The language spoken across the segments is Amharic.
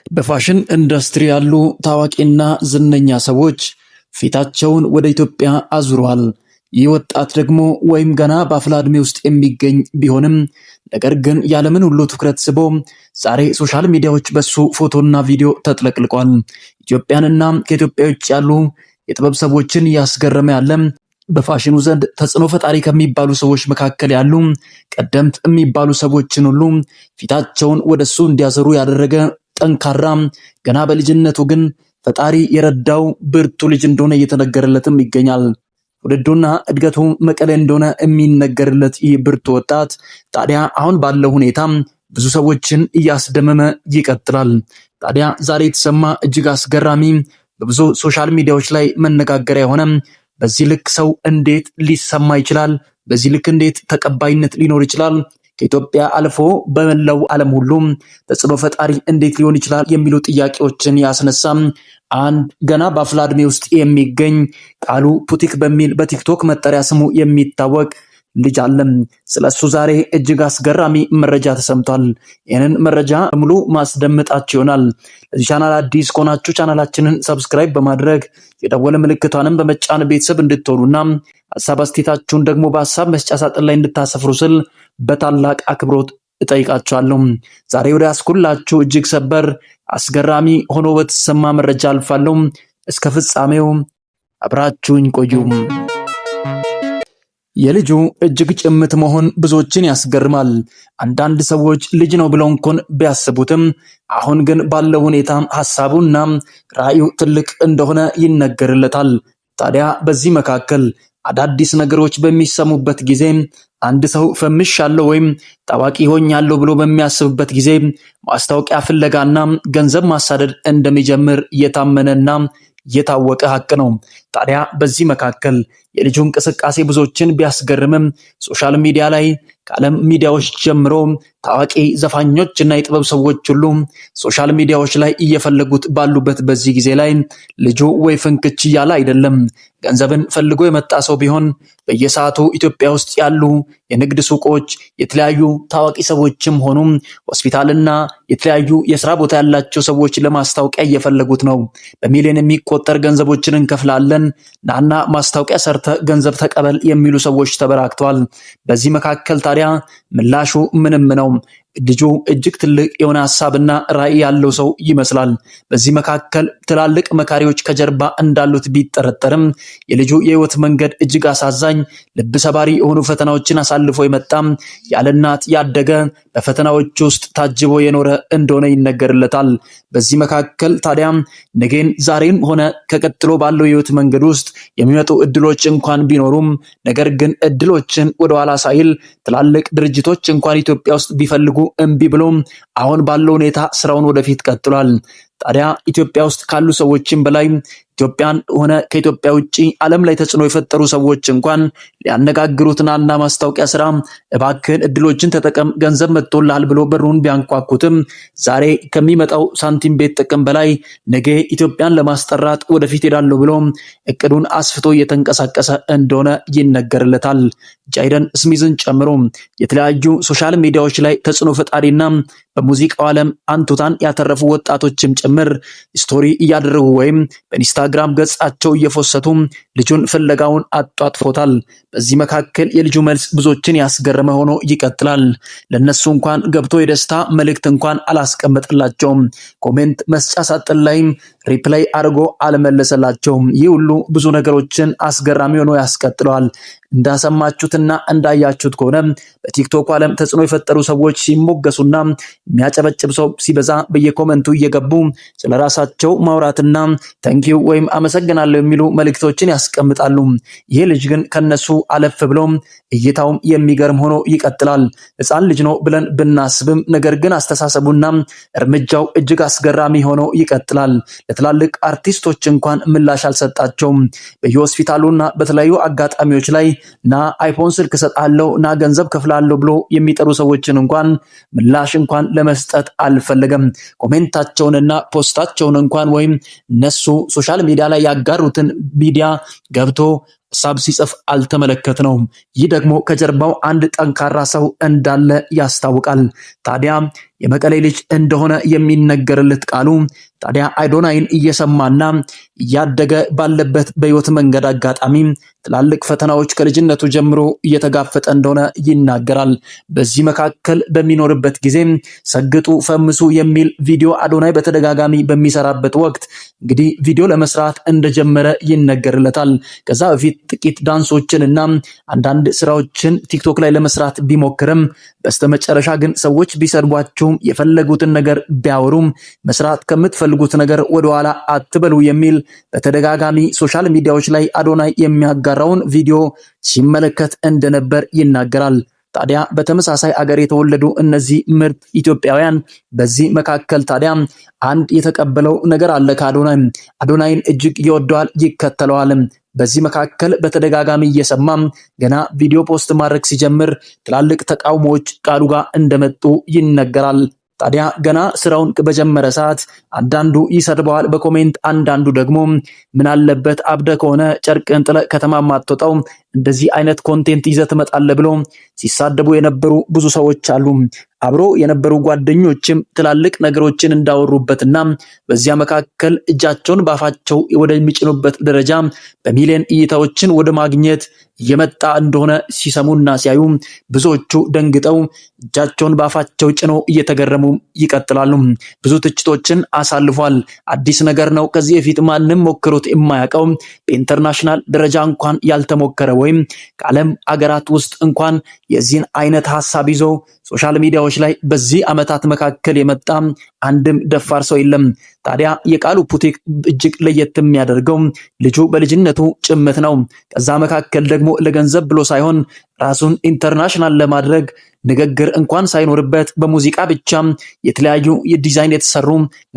በፋሽን ኢንዱስትሪ ያሉ ታዋቂና ዝነኛ ሰዎች ፊታቸውን ወደ ኢትዮጵያ አዙረዋል። ይህ ወጣት ደግሞ ወይም ገና በአፍላ ዕድሜ ውስጥ የሚገኝ ቢሆንም ነገር ግን ያለምን ሁሉ ትኩረት ስቦ ዛሬ ሶሻል ሚዲያዎች በሱ ፎቶና ቪዲዮ ተጥለቅልቋል። ኢትዮጵያንና ከኢትዮጵያ ውጭ ያሉ የጥበብ ሰዎችን ያስገረመ ያለ በፋሽኑ ዘንድ ተጽዕኖ ፈጣሪ ከሚባሉ ሰዎች መካከል ያሉ ቀደምት የሚባሉ ሰዎችን ሁሉ ፊታቸውን ወደሱ እንዲያዘሩ ያደረገ ጠንካራ ገና በልጅነቱ ግን ፈጣሪ የረዳው ብርቱ ልጅ እንደሆነ እየተነገረለትም ይገኛል። ትውልዱና እድገቱ መቀሌ እንደሆነ የሚነገርለት ይህ ብርቱ ወጣት ታዲያ አሁን ባለው ሁኔታ ብዙ ሰዎችን እያስደመመ ይቀጥላል። ታዲያ ዛሬ የተሰማ እጅግ አስገራሚ በብዙ ሶሻል ሚዲያዎች ላይ መነጋገሪያ የሆነ በዚህ ልክ ሰው እንዴት ሊሰማ ይችላል? በዚህ ልክ እንዴት ተቀባይነት ሊኖር ይችላል? ከኢትዮጵያ አልፎ በመላው ዓለም ሁሉ ተጽዕኖ ፈጣሪ እንዴት ሊሆን ይችላል የሚሉ ጥያቄዎችን ያስነሳም አንድ ገና በአፍላ ዕድሜ ውስጥ የሚገኝ ቃሉ ፑቲክ በሚል በቲክቶክ መጠሪያ ስሙ የሚታወቅ ልጅ አለም። ስለሱ ዛሬ እጅግ አስገራሚ መረጃ ተሰምቷል። ይህንን መረጃ ሙሉ ማስደምጣችሁ ይሆናል። ለዚህ ቻናል አዲስ ከሆናችሁ ቻናላችንን ሰብስክራይብ በማድረግ የደወለ ምልክቷንም በመጫን ቤተሰብ እንድትሆኑና ሐሳብ አስተያየታችሁን ደግሞ በሐሳብ መስጫ ሳጥን ላይ እንድታሰፍሩ ስል በታላቅ አክብሮት እጠይቃችኋለሁ። ዛሬ ወደ ያስኩላችሁ እጅግ ሰበር አስገራሚ ሆኖ በተሰማ መረጃ አልፋለሁ። እስከ ፍጻሜው አብራችሁኝ ቆዩ። የልጁ እጅግ ጭምት መሆን ብዙዎችን ያስገርማል። አንዳንድ ሰዎች ልጅ ነው ብለው እንኳን ቢያስቡትም አሁን ግን ባለው ሁኔታ ሐሳቡና ራእዩ ትልቅ እንደሆነ ይነገርለታል። ታዲያ በዚህ መካከል አዳዲስ ነገሮች በሚሰሙበት ጊዜ አንድ ሰው ፈምሻለሁ ወይም ታዋቂ ሆኛለሁ ብሎ በሚያስብበት ጊዜ ማስታወቂያ ፍለጋና ገንዘብ ማሳደድ እንደሚጀምር የታመነና የታወቀ ሀቅ ነው። ታዲያ በዚህ መካከል የልጁ እንቅስቃሴ ብዙዎችን ቢያስገርምም ሶሻል ሚዲያ ላይ ከዓለም ሚዲያዎች ጀምሮ ታዋቂ ዘፋኞች እና የጥበብ ሰዎች ሁሉ ሶሻል ሚዲያዎች ላይ እየፈለጉት ባሉበት በዚህ ጊዜ ላይ ልጁ ወይ ፍንክች እያለ አይደለም። ገንዘብን ፈልጎ የመጣ ሰው ቢሆን በየሰዓቱ ኢትዮጵያ ውስጥ ያሉ የንግድ ሱቆች የተለያዩ ታዋቂ ሰዎችም ሆኑ ሆስፒታልና የተለያዩ የስራ ቦታ ያላቸው ሰዎች ለማስታወቂያ እየፈለጉት ነው። በሚሊዮን የሚቆጠር ገንዘቦችን እንከፍላለን፣ ናና ማስታወቂያ ሰርተ ገንዘብ ተቀበል የሚሉ ሰዎች ተበራክተዋል። በዚህ መካከል ታዲያ ምላሹ ምንም ነው። ልጁ እጅግ ትልቅ የሆነ ሐሳብና ራዕይ ያለው ሰው ይመስላል። በዚህ መካከል ትላልቅ መካሪዎች ከጀርባ እንዳሉት ቢጠረጠርም የልጁ የህይወት መንገድ እጅግ አሳዛኝ፣ ልብ ሰባሪ የሆኑ ፈተናዎችን አሳልፎ የመጣ ያለ እናት ያደገ በፈተናዎች ውስጥ ታጅቦ የኖረ እንደሆነ ይነገርለታል። በዚህ መካከል ታዲያ ነገን ዛሬን ሆነ ከቀጥሎ ባለው የህይወት መንገድ ውስጥ የሚመጡ እድሎች እንኳን ቢኖሩም ነገር ግን እድሎችን ወደኋላ ሳይል ትላልቅ ድርጅቶች እንኳን ኢትዮጵያ ውስጥ ቢፈልጉ እምቢ ብሎ አሁን ባለው ሁኔታ ስራውን ወደፊት ቀጥሏል። ታዲያ ኢትዮጵያ ውስጥ ካሉ ሰዎችም በላይ ኢትዮጵያን ሆነ ከኢትዮጵያ ውጪ ዓለም ላይ ተጽዕኖ የፈጠሩ ሰዎች እንኳን ሊያነጋግሩትና ማስታወቂያ ስራ እባክህን እድሎችን ተጠቀም ገንዘብ መጥቶልሃል ብሎ በሩን ቢያንኳኩትም ዛሬ ከሚመጣው ሳንቲም ቤት ጥቅም በላይ ነገ ኢትዮጵያን ለማስጠራት ወደፊት ሄዳለሁ ብሎ እቅዱን አስፍቶ እየተንቀሳቀሰ እንደሆነ ይነገርለታል። ጃይደን ስሚዝን ጨምሮ የተለያዩ ሶሻል ሚዲያዎች ላይ ተጽዕኖ ፈጣሪና በሙዚቃው ዓለም አንቱታን ያተረፉ ወጣቶችም ጭምር ስቶሪ እያደረጉ ወይም በኢንስታግራም ገጻቸው እየፎሰቱ ልጁን ፍለጋውን አጧጥፎታል። በዚህ መካከል የልጁ መልስ ብዙዎችን ያስገረመ ሆኖ ይቀጥላል። ለነሱ እንኳን ገብቶ የደስታ መልእክት እንኳን አላስቀመጠላቸውም። ኮሜንት መስጫ ሳጥን ላይም ሪፕላይ አድርጎ አልመለሰላቸውም። ይህ ሁሉ ብዙ ነገሮችን አስገራሚ ሆኖ ያስቀጥለዋል። እንዳሰማችሁትና እንዳያችሁት ከሆነ በቲክቶክ ዓለም ተጽዕኖ የፈጠሩ ሰዎች ሲሞገሱና የሚያጨበጭብ ሰው ሲበዛ በየኮመንቱ እየገቡ ስለራሳቸው ማውራትና ታንኪዩ ወይም አመሰግናለሁ የሚሉ መልእክቶችን ያስቀምጣሉ። ይህ ልጅ ግን ከነሱ አለፍ ብሎ እይታውም የሚገርም ሆኖ ይቀጥላል። ሕፃን ልጅ ነው ብለን ብናስብም ነገር ግን አስተሳሰቡና እርምጃው እጅግ አስገራሚ ሆኖ ይቀጥላል። ለትላልቅ አርቲስቶች እንኳን ምላሽ አልሰጣቸውም። በየሆስፒታሉና በተለያዩ አጋጣሚዎች ላይ ና አይፎን ስልክ ሰጣለሁ ና ገንዘብ ከፍላለሁ ብሎ የሚጠሩ ሰዎችን እንኳን ምላሽ እንኳን ለመስጠት አልፈለገም። ኮሜንታቸውንና ፖስታቸውን እንኳን ወይም እነሱ ሶሻል ሚዲያ ላይ ያጋሩትን ሚዲያ ገብቶ ሐሳብ ሲጽፍ አልተመለከትነውም። ይህ ደግሞ ከጀርባው አንድ ጠንካራ ሰው እንዳለ ያስታውቃል። ታዲያ የመቀሌ ልጅ እንደሆነ የሚነገርለት ቃሉ ታዲያ አዶናይን እየሰማና እያደገ ባለበት በህይወት መንገድ አጋጣሚ ትላልቅ ፈተናዎች ከልጅነቱ ጀምሮ እየተጋፈጠ እንደሆነ ይናገራል። በዚህ መካከል በሚኖርበት ጊዜ ሰግጡ ፈምሱ የሚል ቪዲዮ አዶናይ በተደጋጋሚ በሚሰራበት ወቅት እንግዲህ ቪዲዮ ለመስራት እንደጀመረ ይነገርለታል። ከዛ በፊት ጥቂት ዳንሶችንና አንዳንድ ስራዎችን ቲክቶክ ላይ ለመስራት ቢሞክርም በስተመጨረሻ ግን ሰዎች ቢሰድቧቸውም የፈለጉትን ነገር ቢያወሩም መስራት ከምትፈልጉት ነገር ወደኋላ አትበሉ የሚል በተደጋጋሚ ሶሻል ሚዲያዎች ላይ አዶናይ የሚያጋራውን ቪዲዮ ሲመለከት እንደነበር ይናገራል። ታዲያ በተመሳሳይ አገር የተወለዱ እነዚህ ምርጥ ኢትዮጵያውያን በዚህ መካከል ታዲያ አንድ የተቀበለው ነገር አለ ከአዶናይ። አዶናይን እጅግ ይወደዋል፣ ይከተለዋል። በዚህ መካከል በተደጋጋሚ እየሰማ ገና ቪዲዮ ፖስት ማድረግ ሲጀምር ትላልቅ ተቃውሞዎች ቃሉ ጋር እንደመጡ ይነገራል። ታዲያ ገና ስራውን በጀመረ ሰዓት አንዳንዱ ይሰድበዋል በኮሜንት፣ አንዳንዱ ደግሞ ምን አለበት አብደ ከሆነ ጨርቅን ጥለ ከተማ ማትወጣው እንደዚህ አይነት ኮንቴንት ይዘት መጣለ ብሎ ሲሳደቡ የነበሩ ብዙ ሰዎች አሉ። አብሮ የነበሩ ጓደኞችም ትላልቅ ነገሮችን እንዳወሩበትና በዚያ መካከል እጃቸውን ባፋቸው ወደሚጭኑበት ደረጃ በሚሊዮን እይታዎችን ወደ ማግኘት የመጣ እንደሆነ ሲሰሙና ሲያዩ ብዙዎቹ ደንግጠው እጃቸውን ባፋቸው ጭነው እየተገረሙ ይቀጥላሉ። ብዙ ትችቶችን አሳልፏል። አዲስ ነገር ነው፣ ከዚህ በፊት ማንም ሞክሮት የማያውቀው በኢንተርናሽናል ደረጃ እንኳን ያልተሞከረ ወይም ከዓለም አገራት ውስጥ እንኳን የዚህን አይነት ሐሳብ ይዞ ሶሻል ሚዲያዎች ላይ በዚህ ዓመታት መካከል የመጣ አንድም ደፋር ሰው የለም። ታዲያ የቃሉ ፑቲክ እጅግ ለየት የሚያደርገው ልጁ በልጅነቱ ጭምት ነው። ከዛ መካከል ደግሞ ለገንዘብ ብሎ ሳይሆን ራሱን ኢንተርናሽናል ለማድረግ ንግግር እንኳን ሳይኖርበት በሙዚቃ ብቻ የተለያዩ የዲዛይን የተሰሩ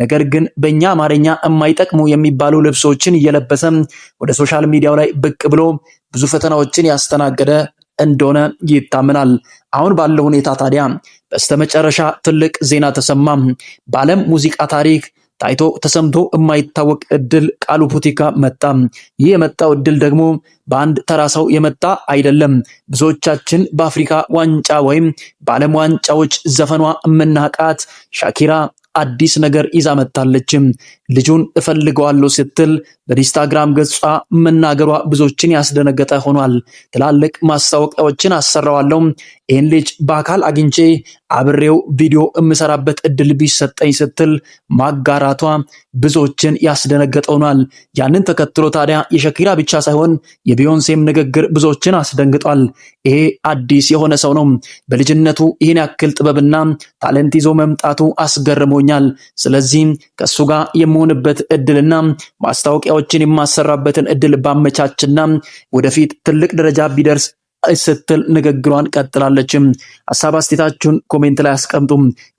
ነገር ግን በእኛ አማርኛ የማይጠቅሙ የሚባሉ ልብሶችን እየለበሰ ወደ ሶሻል ሚዲያው ላይ ብቅ ብሎ ብዙ ፈተናዎችን ያስተናገደ እንደሆነ ይታመናል። አሁን ባለው ሁኔታ ታዲያ በስተመጨረሻ ትልቅ ዜና ተሰማ። በዓለም ሙዚቃ ታሪክ ታይቶ ተሰምቶ የማይታወቅ እድል ቃሉ ፑቲካ መጣ። ይህ የመጣው እድል ደግሞ በአንድ ተራ ሰው የመጣ አይደለም። ብዙዎቻችን በአፍሪካ ዋንጫ ወይም በዓለም ዋንጫዎች ዘፈኗ የምናውቃት ሻኪራ አዲስ ነገር ይዛ መጣለች። ልጁን እፈልገዋለሁ ስትል በኢንስታግራም ገጿ መናገሯ ብዙዎችን ያስደነገጠ ሆኗል። ትላልቅ ማስታወቂያዎችን አሰራዋለሁ፣ ይህን ልጅ በአካል አግኝቼ አብሬው ቪዲዮ የምሰራበት እድል ቢሰጠኝ ስትል ማጋራቷ ብዙዎችን ያስደነገጠ ሆኗል። ያንን ተከትሎ ታዲያ የሸኪራ ብቻ ሳይሆን የቢዮንሴም ንግግር ብዙዎችን አስደንግጧል። ይሄ አዲስ የሆነ ሰው ነው። በልጅነቱ ይህን ያክል ጥበብና ታለንት ይዞ መምጣቱ አስገርሞኛል። ስለዚህ ከሱ ጋር የምሆንበት እድልና ማስታወቂያዎችን የማሰራበትን እድል ባመቻችና ወደፊት ትልቅ ደረጃ ቢደርስ ስትል ንግግሯን ቀጥላለች። ሐሳብ አስተያየታችሁን ኮሜንት ላይ አስቀምጡ።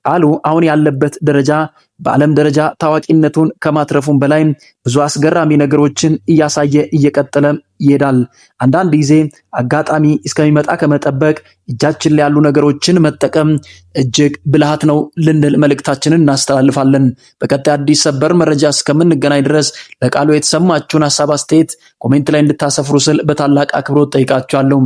ቃሉ አሁን ያለበት ደረጃ በዓለም ደረጃ ታዋቂነቱን ከማትረፉም በላይ ብዙ አስገራሚ ነገሮችን እያሳየ እየቀጠለ ይሄዳል። አንዳንድ ጊዜ አጋጣሚ እስከሚመጣ ከመጠበቅ እጃችን ላይ ያሉ ነገሮችን መጠቀም እጅግ ብልሃት ነው ልንል መልእክታችንን እናስተላልፋለን። በቀጣይ አዲስ ሰበር መረጃ እስከምንገናኝ ድረስ ለቃሉ የተሰማችሁን ሐሳብ አስተያየት ኮሜንት ላይ እንድታሰፍሩ ስል በታላቅ አክብሮት ጠይቃችኋለሁ።